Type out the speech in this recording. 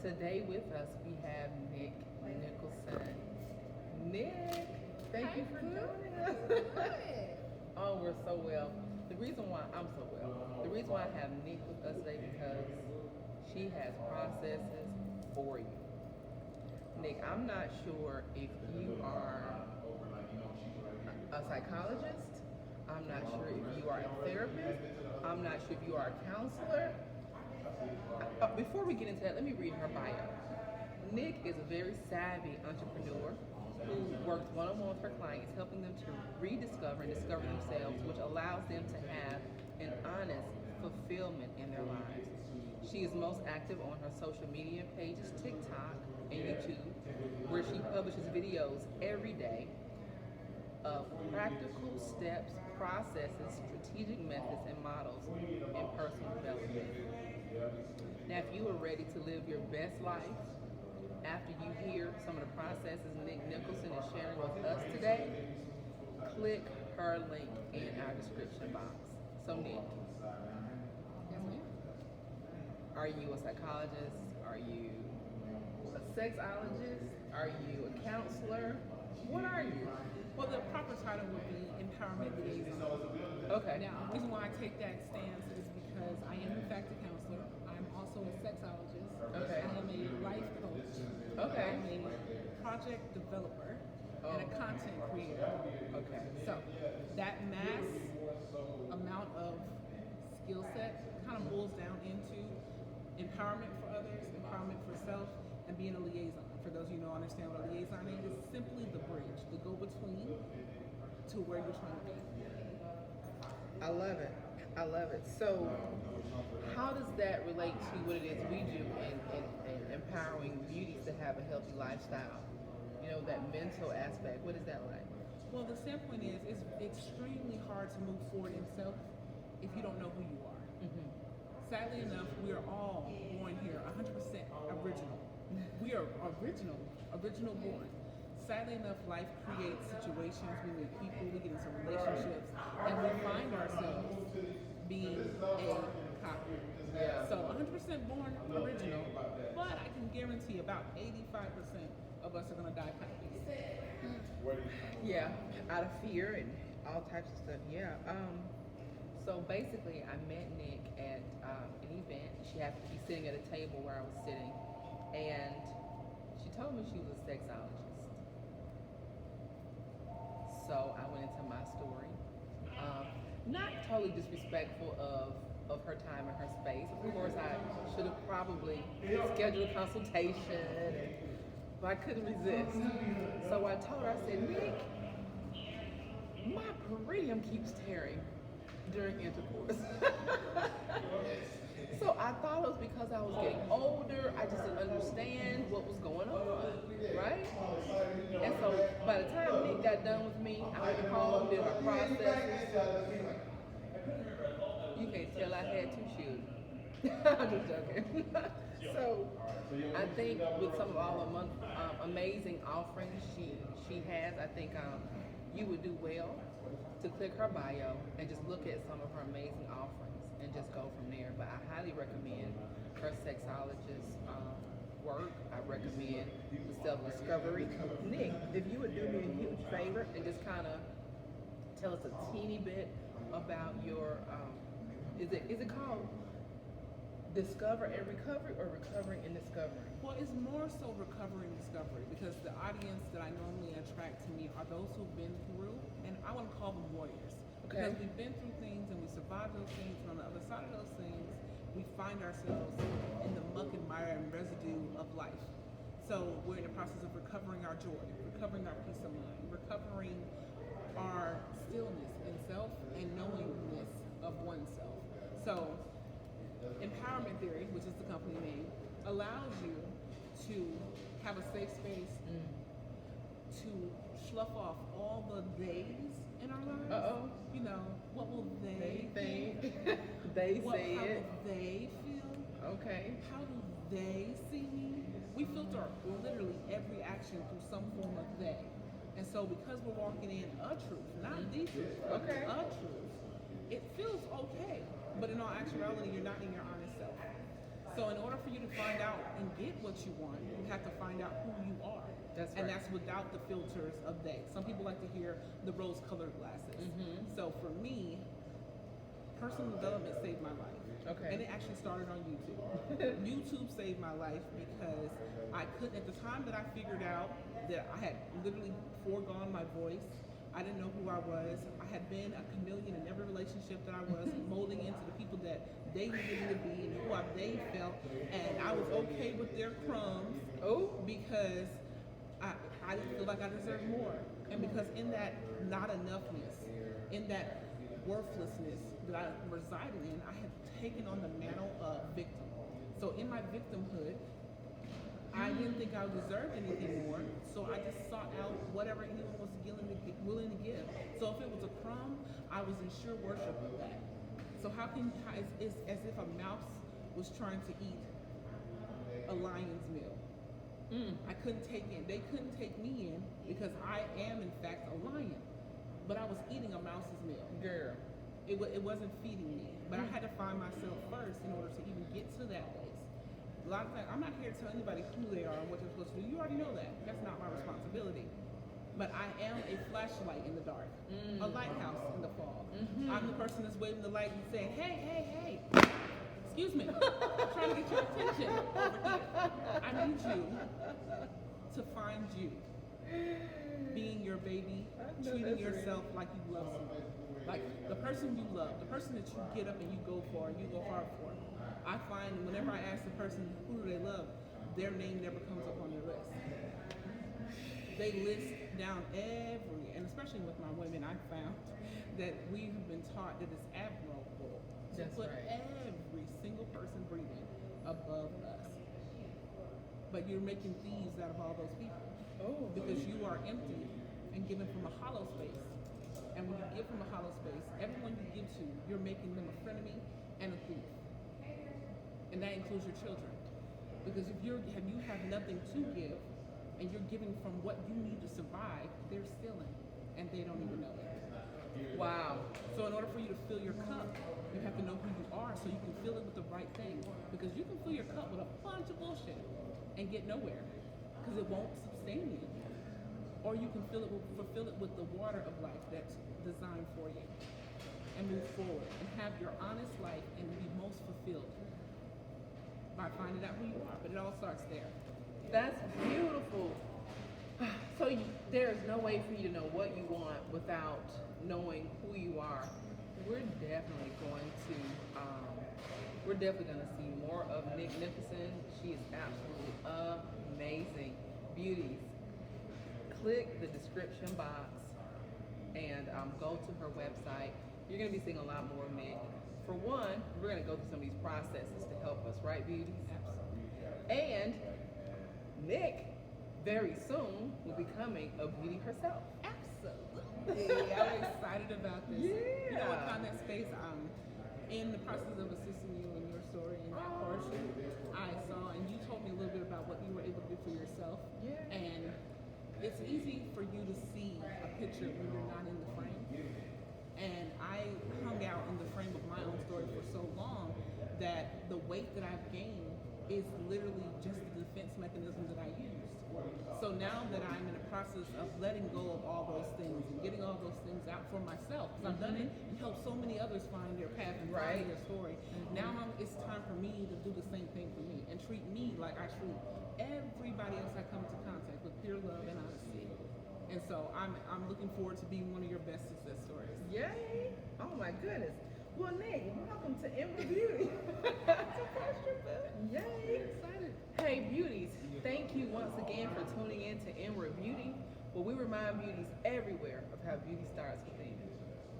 Today with us we have Nick Nicholson. Nick, thank you for joining us. Oh, we're so well. The reason why I'm so well, the reason why I have Nick with us today because she has processes for you. Nick, I'm not sure if you are a psychologist. I'm not sure if you are a therapist. I'm not sure if you are a counselor. Before we get into that, let me read her bio. Nick is a very savvy entrepreneur who works one-on-one with her clients, helping them to rediscover and discover themselves, which allows them to have an honest fulfillment in their lives. She is most active on her social media pages, TikTok and YouTube, where she publishes videos every day of practical steps, processes, strategic methods, and models in personal development. Now, if you are ready to live your best life, after you hear some of the processes Nick Nicholson is sharing with us today, click her link in our description box. So, Nick, are you a psychologist? Are you a sexologist? Are you a counselor? What are you? Well, the proper title would be Empowerment Liaison. Okay. Now, the reason why I take that stance is because I am in fact a counselor. I'm also a sexologist. Okay. I am a life coach. Okay. I'm a project developer and a content creator. Okay. So that mass amount of skill set kind of boils down into empowerment for others, empowerment for self, and being a liaison. For those of you who don't understand what a liaison is, it's simply the bridge, the go-between to where you're trying to be. I love it. I love it. So, how does that relate to what it is we do in empowering beauties to have a healthy lifestyle? You know, that mental aspect. What is that like? Well, the standpoint is, it's extremely hard to move forward in self if you don't know who you are. Mm-hmm. Sadly enough, we are all born here 100% original. We are original born. Sadly enough, life creates situations, we meet people, we get into relationships, and we find ourselves being a copy. Yeah. So 100% born original, but I can guarantee about 85% of us are going to die copies. Yeah, out of fear and all types of stuff. Yeah. So basically, I met Nick at an event. She happened to be sitting at a table where I was sitting, and she told me she was a sexologist. So I went into my story, not totally disrespectful of her time and her space. Of course, I should have probably scheduled a consultation, but I couldn't resist. So I told her, I said, Nick, my perineum keeps tearing during intercourse. So I thought it was because I was getting older. I just didn't understand what was going on, right? And so by the time Nick got done with me, I went home, did my processes. You can't tell I had two shoes. I'm just joking. So I think with some of all the amazing offerings she has, I think you would do well to click her bio and just look at some of her amazing offerings and just go from there. But I highly recommend her sexologist work. I recommend the self-discovery. Nick, if you would do me a huge favor and just kind of tell us a teeny bit about your, is it called Discover and Recovery or Recovering and Discovering? Well, it's more so recovery and discovery because the audience that I normally attract to me are those who've been through, and I want to call them warriors. Okay. Because we've been through things and we survived those things, and on the other side of those things, we find ourselves in the muck and mire and residue of life. So we're in the process of recovering our joy, recovering our peace of mind, recovering our stillness in self and knowingness of oneself. So Empowerment Theory, which is the company name, allows you to have a safe space to slough off all the theys in our lives. Uh-oh. You know, what will they think? think? They How say it. will they feel? Okay. How do they see me? We filter literally every action through some form of they. And so because we're walking in a truth, not the truth, Okay. a truth, it feels okay. But in all actuality, you're not in your honest self. So in order for you to find out and get what you want, you have to find out who you are. That's And right. that's without the filters of they. Some people like to hear the rose-colored glasses. So for me, personal development saved my life. Okay. And it actually started on YouTube. YouTube saved my life because I couldn't, at the time that I figured out that I had literally foregone my voice, I didn't know who I was. I had been a chameleon in every relationship that I was, molding into the people that they needed me to be and who they felt. And I was okay with their crumbs because I didn't feel like I deserved more. And because in that not enoughness, in that worthlessness that I resided in, I had taken on the mantle of victim. So in my victimhood, I didn't think I deserved anything more, so I just sought out whatever anyone was willing to give. So if it was a crumb, I was in sure worship of that. So it's as if a mouse was trying to eat a lion's meal. I couldn't take in. They couldn't take me in because I am in fact a lion, but I was eating a mouse's meal. Girl. It wasn't feeding me, but I had to find myself first in order to even get to that place. A lot of times, I'm not here to tell anybody who they are and what they're supposed to do. You already know that. That's not my responsibility. But I am a flashlight in the dark, a lighthouse in the fog. I'm the person that's waving the light and saying, hey, hey, hey, excuse me, I'm trying to get your attention over here. I need you to find you. Being your baby, treating yourself like you love someone. Like the person you love, the person that you get up and you go for, and you go hard for. I find whenever I ask the person who do they love, their name never comes up on their list. They list down and especially with my women, I found that we have been taught that it's admirable to put every single person breathing above us. But you're making thieves out of all those people. Because you are empty and given from a hollow space. And when you give from a hollow space, everyone you give to, you're making them a frenemy and a thief. And that includes your children. Because if you have nothing to give, and you're giving from what you need to survive, they're stealing, and they don't even know it. Wow. So in order for you to fill your cup, you have to know who you are so you can fill it with the right thing. Because you can fill your cup with a bunch of bullshit and get nowhere, because it won't sustain you. Or you can fulfill it with the water of life that's designed for you, and move forward and have your honest life and be most fulfilled by finding out who you are. But it all starts there. That's beautiful. So there is no way for you to know what you want without knowing who you are. We're definitely going to see more of Nick Nicholson. She is absolutely amazing. Beauties, click the description box and go to her website. You're going to be seeing a lot more of Nick. For one, we're going to go through some of these processes to help us, right, beauties? Absolutely. And Nick, very soon, will be becoming a beauty herself. Absolutely. I'm excited about this. Yeah. You know what kind of space I'm in the process of assisting you in your story and that portion. I saw, and you told me a little bit about what you were able to do for yourself. Yeah. And it's easy for you to see a picture when you're not in the frame. And I hung out in the frame of my own story for so long that the weight that I've gained is literally just the defense mechanism that I used. So now that I'm in the process of letting go of all those things and getting all those things out for myself, because I've done it and helped so many others find their path and find their story. Now it's time for me to do the same thing for me and treat me like I treat everybody else I come into contact with, pure love and honesty. And so I'm looking forward to being one of your best success stories. Yay! Oh my goodness. Well, Nick, welcome to Emerald Beauty. Yay! Excited. Hey, beauties, thank you once again for tuning in to Emerald Beauty, where we remind beauties everywhere of how beauty starts within.